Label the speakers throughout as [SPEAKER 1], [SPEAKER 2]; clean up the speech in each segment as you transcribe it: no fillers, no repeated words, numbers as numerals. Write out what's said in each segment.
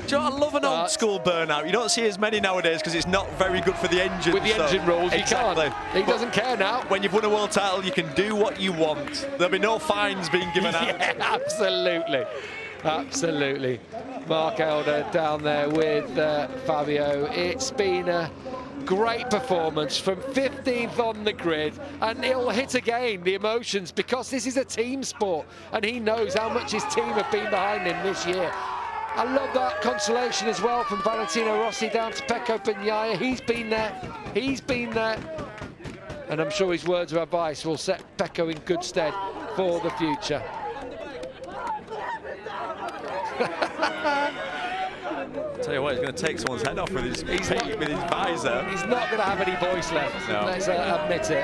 [SPEAKER 1] Do you know, I love an old school burnout. You don't see as many nowadays because it's not very good for the engine.
[SPEAKER 2] With the engine rules,
[SPEAKER 1] exactly.
[SPEAKER 2] you can't. He doesn't care now.
[SPEAKER 1] When you've won a world title, you can do what you want. There'll be no fines being given out.
[SPEAKER 2] Yeah, absolutely. Absolutely. Mark Elder down there with Fabio. It's been a great performance from 15th on the grid, and he'll hit again the emotions because this is a team sport and he knows how much his team have been behind him this year. I love that consolation as well from Valentino Rossi down to Pecco Bagnaia. He's been there, and I'm sure his words of advice will set Pecco in good stead for the future.
[SPEAKER 1] Tell you what, he's going to take someone's head off with his visor.
[SPEAKER 2] He's not going to have any voice left,
[SPEAKER 1] no.
[SPEAKER 2] Let's admit it.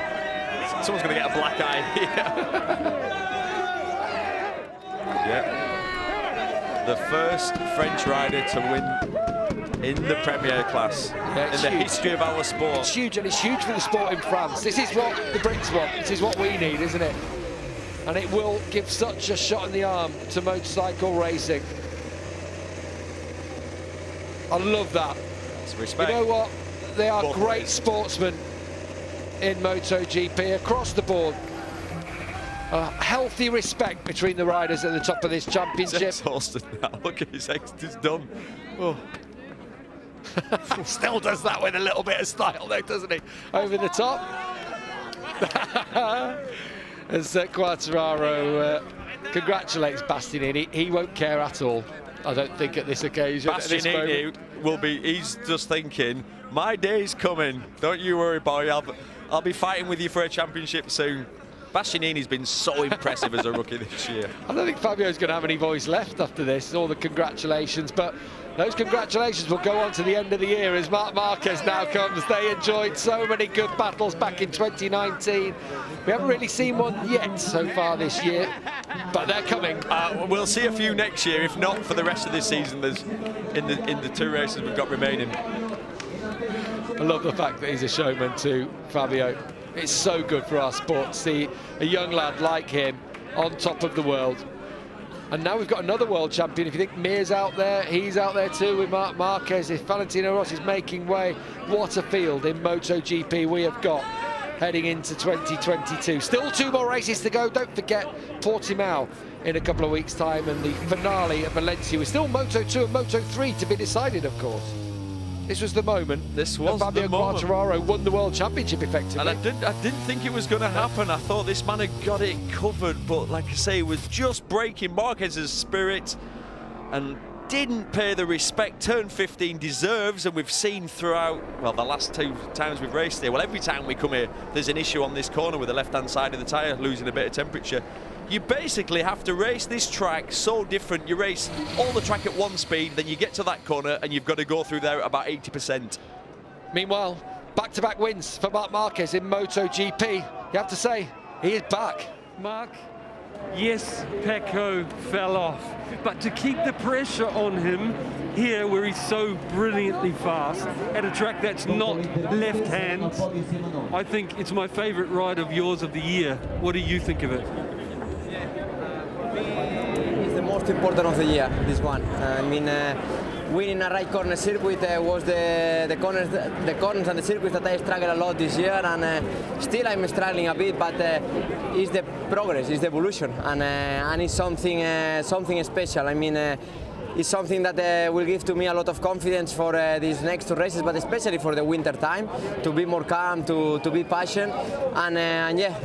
[SPEAKER 1] Someone's going to get a black eye here. Yeah. The first French rider to win in the Premier class in the history of our sport.
[SPEAKER 2] It's huge, and it's huge for the sport in France. This is what the Brits want. This is what we need, isn't it? And it will give such a shot in the arm to motorcycle racing. I love that.
[SPEAKER 1] That's respect.
[SPEAKER 2] You know what? They are
[SPEAKER 1] Both
[SPEAKER 2] great
[SPEAKER 1] ways.
[SPEAKER 2] sportsmen in MotoGP across the board. A healthy respect between the riders at the top of this championship.
[SPEAKER 1] He's exhausted now. Look at his ex, he's done. Oh.
[SPEAKER 2] Still does that with a little bit of style though, doesn't he? Over the top. As Quartararo congratulates Bastianini. He won't care at all, I don't think, at this occasion.
[SPEAKER 1] Bastianini will be, he's just thinking, my day's coming. Don't you worry, boy. I'll be fighting with you for a championship soon. Bastianini's been so impressive as a rookie this year.
[SPEAKER 2] I don't think Fabio's going to have any voice left after this, all the congratulations, but those congratulations will go on to the end of the year as Marc Marquez now comes. They enjoyed so many good battles back in 2019. We haven't really seen one yet so far this year, but they're coming.
[SPEAKER 1] We'll see a few next year, if not for the rest of this season. There's in the two races we've got remaining.
[SPEAKER 2] I love the fact that he's a showman too, Fabio. It's so good for our sport to see a young lad like him on top of the world. And now we've got another world champion. If you think Mir's out there, he's out there too with Marc Marquez. If Valentino Rossi's making way, what a field in MotoGP we have got heading into 2022. Still 2 more races to go. Don't forget Portimao in a couple of weeks' time, and the finale at Valencia. We're still Moto2 and Moto3 to be decided, of course. This was the moment.
[SPEAKER 1] This was
[SPEAKER 2] Fabio
[SPEAKER 1] the moment.
[SPEAKER 2] Quartararo won the World Championship effectively.
[SPEAKER 1] And I didn't think it was going to happen. I thought this man had got it covered, but like I say, it was just breaking Marquez's spirit and didn't pay the respect Turn 15 deserves. And we've seen throughout, well, the last 2 times we've raced here, well, every time we come here, there's an issue on this corner with the left-hand side of the tyre losing a bit of temperature. You basically have to race this track so different. You race all the track at 1 speed, then you get to that corner and you've got to go through there at about 80%.
[SPEAKER 2] Meanwhile, back-to-back wins for Marc Marquez in MotoGP. You have to say, he is back.
[SPEAKER 3] Mark, yes, Pecco fell off, but to keep the pressure on him here where he's so brilliantly fast at a track that's not left hand, I think it's my favorite ride of yours of the year. What do you think of it?
[SPEAKER 4] It's the most important of the year, this one. I mean, winning a right corner circuit was the corners and the circuits that I struggled a lot this year, and still I'm struggling a bit, but it's the progress, it's the evolution, and it's something special. I mean, it's something that will give to me a lot of confidence for these next 2 races, but especially for the winter time, to be more calm, to be patient, and yeah,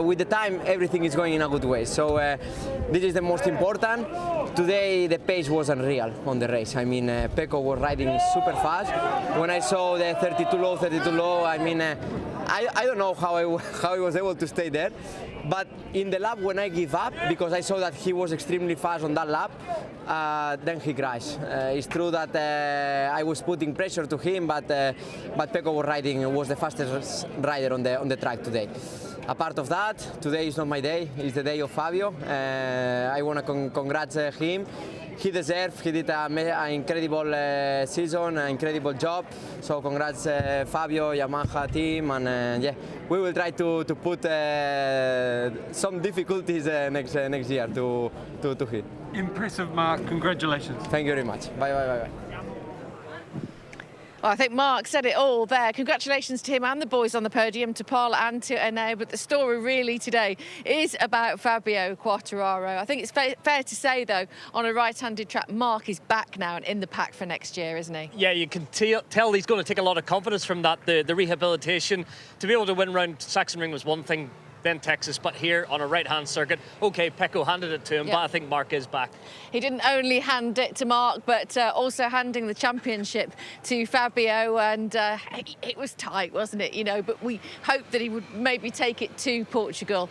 [SPEAKER 4] with the time everything is going in a good way. So this is the most important. Today the pace was unreal on the race. I mean, Pecco was riding super fast. When I saw the 32 low, I mean, I don't know how I was able to stay there. But in the lap when I give up, because I saw that he was extremely fast on that lap, then he crashed. It's true that I was putting pressure to him, but Pecco was the fastest rider on the track today. a part of that. Today is not my day, it's the day of Fabio. I want to congratulate him. He deserves, he did an incredible season, an incredible job. So congrats Fabio, Yamaha team, and yeah, we will try to put some difficulties next year to hit.
[SPEAKER 3] Impressive, Mark. Congratulations.
[SPEAKER 4] Thank you very much. Bye, bye, bye, bye.
[SPEAKER 5] Well, I think Mark said it all there. Congratulations to him and the boys on the podium, to Paul and to Ene. But the story really today is about Fabio Quartararo. I think it's fair to say, though, on a right-handed track, Mark is back now and in the pack for next year, isn't he?
[SPEAKER 6] Yeah, you can tell he's going to take a lot of confidence from that. The rehabilitation, to be able to win round Sachsenring was one thing, then Texas, but here on a right-hand circuit, okay, Pecco handed it to him, but I think Mark is back.
[SPEAKER 5] He didn't only hand it to Mark, but also handing the championship to Fabio, and it was tight, wasn't it? You know, but we hoped that he would maybe take it to Portugal.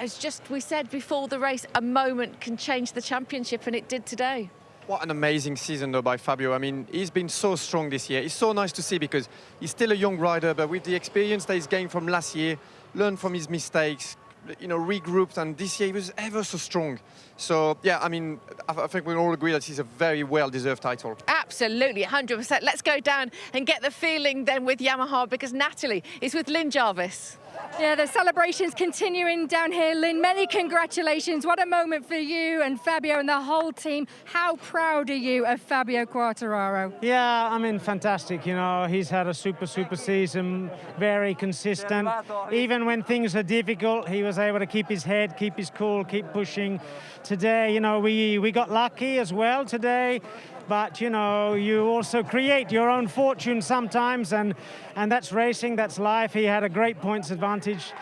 [SPEAKER 5] As just we said before the race, a moment can change the championship, and it did today.
[SPEAKER 7] What an amazing season, though, by Fabio. I mean, he's been so strong this year. It's so nice to see because he's still a young rider, but with the experience that he's gained from last year, learned from his mistakes, you know, regrouped, and this year he was ever so strong. So, yeah, I mean, I think we all agree that he's a very well-deserved title.
[SPEAKER 5] Absolutely, 100%. Let's go down and get the feeling then with Yamaha, because Natalie is with Lynn Jarvis.
[SPEAKER 8] Yeah, the celebrations continuing down here. Lynn, many congratulations. What a moment for you and Fabio and the whole team. How proud are you of Fabio Quartararo?
[SPEAKER 9] Yeah, I mean, fantastic. You know, he's had a super season, very consistent. Even when things are difficult, he was able to keep his head, keep his cool, keep pushing. Today, you know, we got lucky as well today. But, you know, you also create your own fortune sometimes, and that's racing, that's life. He had a great points advantage.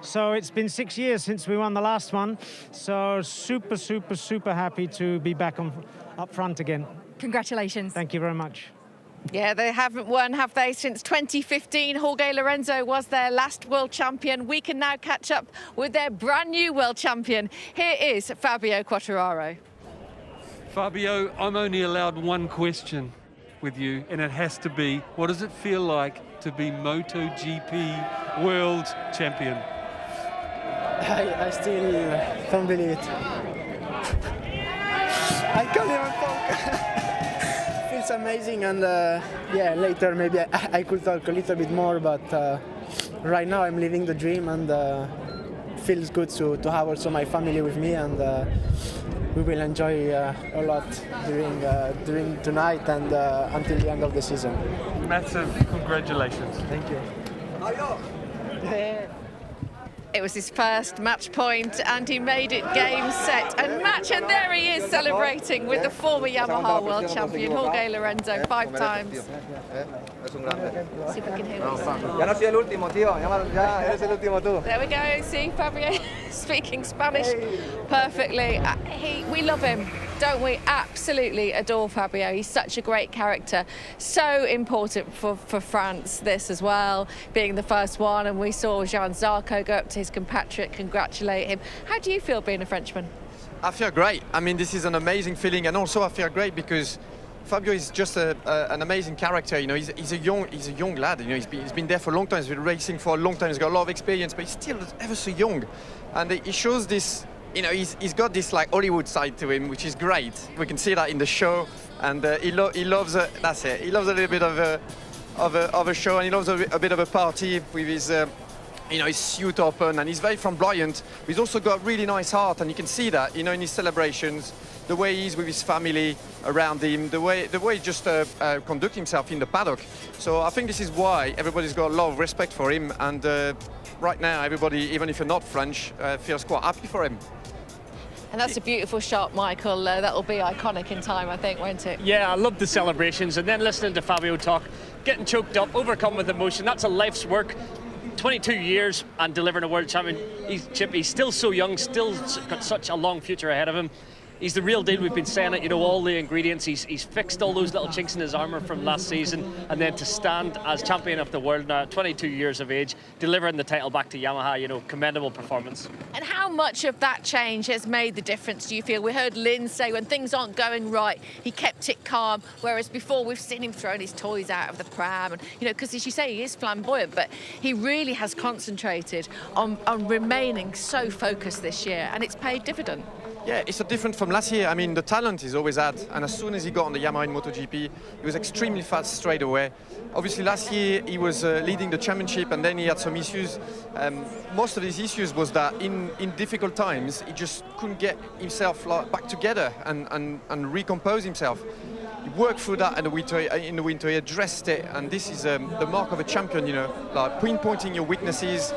[SPEAKER 9] So it's been 6 years since we won the last one. So super happy to be back up front again.
[SPEAKER 8] Congratulations.
[SPEAKER 9] Thank you very much.
[SPEAKER 5] Yeah, they haven't won, have they, since 2015. Jorge Lorenzo was their last world champion. We can now catch up with their brand new world champion. Here is Fabio Quartararo.
[SPEAKER 3] Fabio, I'm only allowed one question with you, and it has to be, what does it feel like to be MotoGP world champion?
[SPEAKER 10] I still don't believe it. I can't even talk. Feels amazing, and yeah, later maybe I could talk a little bit more, but right now I'm living the dream, and feels good to have also my family with me, and we will enjoy a lot during tonight and until the end of the season.
[SPEAKER 3] Massive congratulations.
[SPEAKER 10] Thank you.
[SPEAKER 5] It was his first match point, and he made it game, set, and match. And there he is celebrating with the former Yamaha world champion, Jorge Lorenzo, 5 times. See if we can hear this. There we go. See Fabio speaking Spanish perfectly. We love him, don't we? Absolutely adore Fabio. He's such a great character. So important for France, this as well, being the first one. And we saw Jean Zarco go up to his compatriot, congratulate him. How do you feel being a Frenchman?
[SPEAKER 7] I feel great. I mean, this is an amazing feeling, and also I feel great because Fabio is just an amazing character. You know, he's a young lad. You know, he's been there for a long time. He's been racing for a long time. He's got a lot of experience, but he's still ever so young, and he shows this. You know, he's got this like Hollywood side to him, which is great. We can see that in the show, and he loves that's it. He loves a little bit of a show, and he loves a bit of a party with his. You know, his suit open, and he's very flamboyant. He's also got a really nice heart, and you can see that, you know, in his celebrations, the way he is with his family around him, the way he just conducts himself in the paddock. So I think this is why everybody's got a lot of respect for him, and right now everybody, even if you're not French, feels quite happy for him.
[SPEAKER 5] And that's a beautiful shot, Michael. That'll be iconic in time, I think, won't it?
[SPEAKER 6] Yeah, I love the celebrations, and then listening to Fabio talk, getting choked up, overcome with emotion. That's a life's work. 22 years and delivering a world championship. He's still so young, still got such a long future ahead of him. He's the real deal. We've been saying it, you know, all the ingredients. He's fixed all those little chinks in his armour from last season, and then to stand as champion of the world now at 22 years of age, delivering the title back to Yamaha, you know, commendable performance.
[SPEAKER 5] And how much of that change has made the difference, do you feel? We heard Lynn say when things aren't going right, he kept it calm, whereas before we've seen him throwing his toys out of the pram, and, you know, because as you say, he is flamboyant, but he really has concentrated on remaining so focused this year, and it's paid dividend.
[SPEAKER 7] Yeah, it's different from last year. I mean, the talent he's always had, and as soon as he got on the Yamaha in MotoGP, he was extremely fast straight away. Obviously, last year he was leading the championship, and then he had some issues. Most of his issues was that in difficult times, he just couldn't get himself back together and recompose himself. He worked through that in the winter, he addressed it, and this is the mark of a champion, you know, like pinpointing your weaknesses,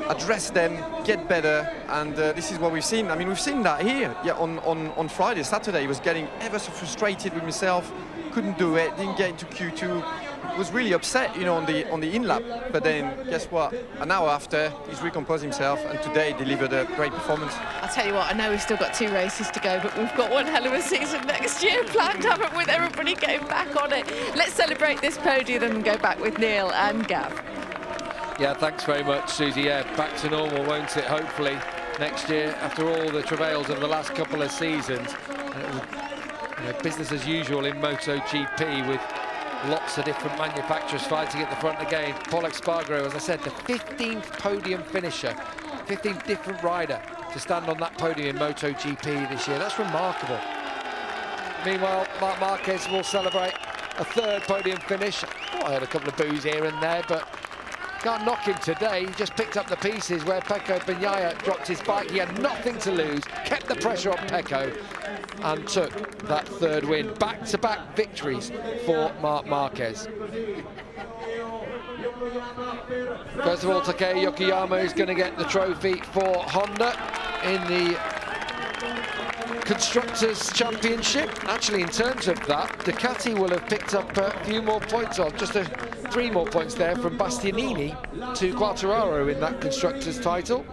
[SPEAKER 7] address them, get better, and this is what we've seen. I mean, we've seen that here, yeah, on Friday, Saturday. He was getting ever so frustrated with himself, couldn't do it, didn't get into Q2, was really upset, you know, on the in-lap. But then, guess what? An hour after, he's recomposed himself, and today delivered a great performance.
[SPEAKER 5] I'll tell you what, I know we've still got 2 races to go, but we've got one hell of a season next year planned, haven't we, with everybody getting back on it. Let's celebrate this podium and go back with Neil and Gav.
[SPEAKER 2] Yeah, thanks very much, Susie. Yeah, back to normal, won't it, hopefully, next year, after all the travails of the last couple of seasons. You know, business as usual in MotoGP, with lots of different manufacturers fighting at the front again. Paul Espargaro, as I said, the 15th podium finisher, 15th different rider to stand on that podium in MotoGP this year. That's remarkable. Meanwhile, Marc Marquez will celebrate a 3rd podium finish. Oh, I had a couple of boos here and there, but can't knock him today. He just picked up the pieces where Pecco Bagnaia dropped his bike. He had nothing to lose, kept the pressure on Pecco, and took that 3rd win. Back-to-back victories for Marc Marquez. First of all, Takei Yokoyama is going to get the trophy for Honda in the Constructors' Championship. Actually, in terms of that, Ducati will have picked up a few more points on, just 3 more points there from Bastianini to Quartararo in that Constructors' title.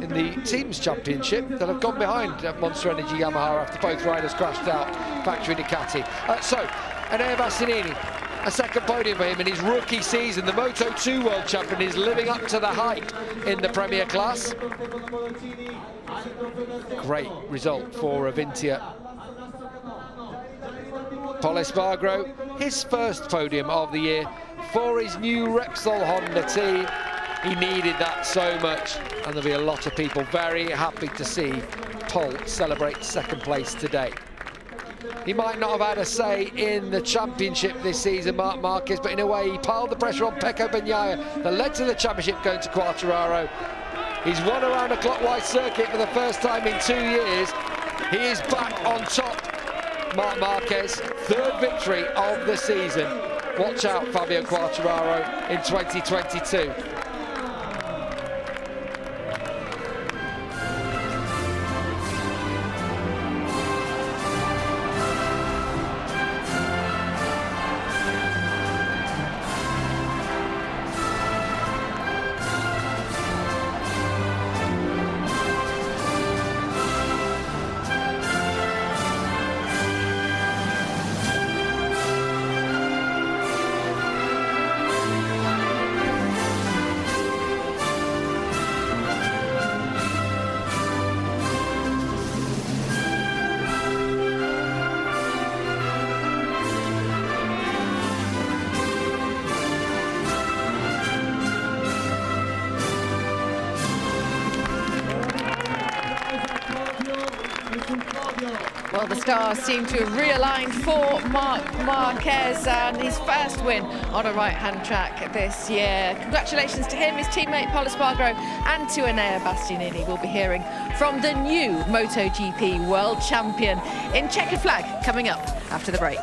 [SPEAKER 2] In the Teams' Championship, they'll have gone behind Monster Energy Yamaha after both riders crashed out, factory Ducati. So, Enea Bastianini, a 2nd podium for him in his rookie season. The Moto2 World Champion is living up to the hype in the Premier class. Great result for Avintia. Paul Espargaro, his 1st podium of the year for his new Repsol Honda team. He needed that so much, and there'll be a lot of people very happy to see Paul celebrate 2nd place today. He might not have had a say in the championship this season, Marc Marquez, but in a way he piled the pressure on Pecco Bagnaia that led to the championship going to Quartararo. He's won around a clockwise circuit for the first time in 2 years. He is back on top. Marc Marquez, 3rd victory of the season. Watch out, Fabio Quartararo in 2022.
[SPEAKER 5] Well, the stars seem to have realigned for Marc Marquez and his 1st win on a right-hand track this year. Congratulations to him, his teammate Paul Espargaro, and to Enea Bastianini. We'll be hearing from the new MotoGP World Champion in Checkered Flag coming up after the break.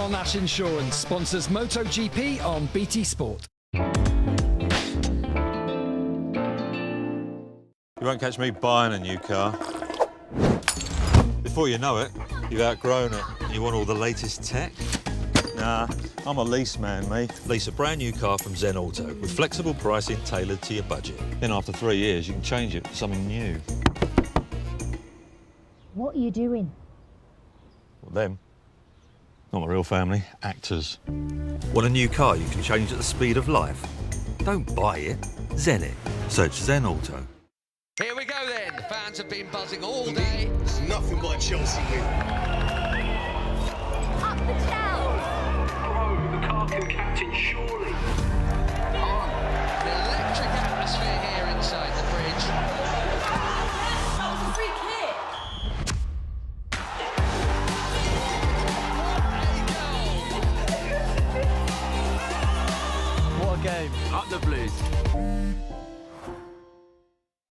[SPEAKER 11] Nash Insurance sponsors MotoGP on BT Sport.
[SPEAKER 12] You won't catch me buying a new car. Before you know it, you've outgrown it. You want all the latest tech? Nah, I'm a lease man, mate. Lease a brand new car from Zen Auto with flexible pricing tailored to your budget. Then after 3 years, you can change it for something new.
[SPEAKER 13] What are you doing?
[SPEAKER 12] Well, them. Not my real family, actors. Want a new car you can change at the speed of life? Don't buy it, Zen it. Search Zen Auto.
[SPEAKER 2] Here we go then. The fans have been buzzing all day.
[SPEAKER 14] It's nothing but a Chelsea win.
[SPEAKER 13] Up the tails!
[SPEAKER 14] Bro, the car can catch it, surely.
[SPEAKER 2] The electric atmosphere here inside the bridge.
[SPEAKER 13] That was a free kick!
[SPEAKER 2] What a game.
[SPEAKER 15] Up the Blues.